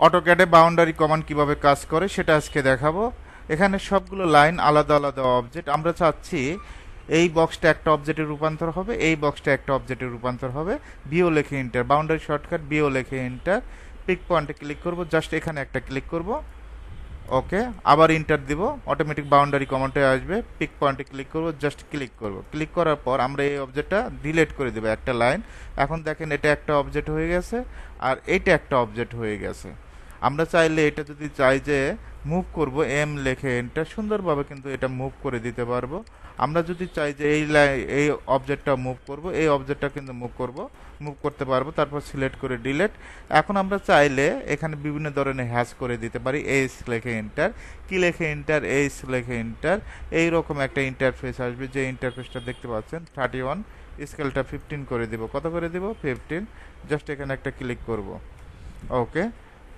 অটোক্যাডে boundary command কিভাবে কাজ করে সেটা আজকে দেখাবো। এখানে সবগুলো লাইন আলাদা আলাদা অবজেক্ট। আমরা চাচ্ছি এই বক্সটা একটা অবজেক্টে রূপান্তর হবে, এই বক্সটা একটা অবজেক্টে রূপান্তর হবে। বিও লেখে এন্টার, বাউন্ডারি শর্টকাট বিও লেখে এন্টার, পিক পয়েন্টে ক্লিক করব, জাস্ট এখানে একটা ক্লিক করব, ওকে, আবার ইন্টার দিব, অটোমেটিক বাউন্ডারি কমান্ডে আসবে। পিক পয়েন্টে ক্লিক করব, জাস্ট ক্লিক করব, ক্লিক করার পর আমরা এই অবজেক্টটা ডিলিট করে দেবো একটা লাইন। এখন দেখেন এটা একটা অবজেক্ট হয়ে গেছে আর এইটা একটা অবজেক্ট হয়ে গেছে। আমরা চাইলে এটা যদি চাই যে মুভ করব, এম লেখে এন্টার, সুন্দরভাবে কিন্তু এটা মুভ করে দিতে পারবো। আমরা যদি চাই যে এই অবজেক্টটা মুভ করব, এই অবজেক্টটা কিন্তু মুভ করতে পারবো। তারপর সিলেক্ট করে ডিলিট। এখন আমরা চাইলে এখানে বিভিন্ন ধরনের হ্যাশ করে দিতে পারি। এইচ লেখে এন্টার, কি লেখে এন্টার, এইচ লেখে এন্টার, এইরকম একটা ইন্টারফেস আসবে। যে ইন্টারফেসটা দেখতে পাচ্ছেন 31, স্কেলটা 15 করে দিব। কত করে দিব? 15। জাস্ট এখানে একটা ক্লিক করব, ওকে।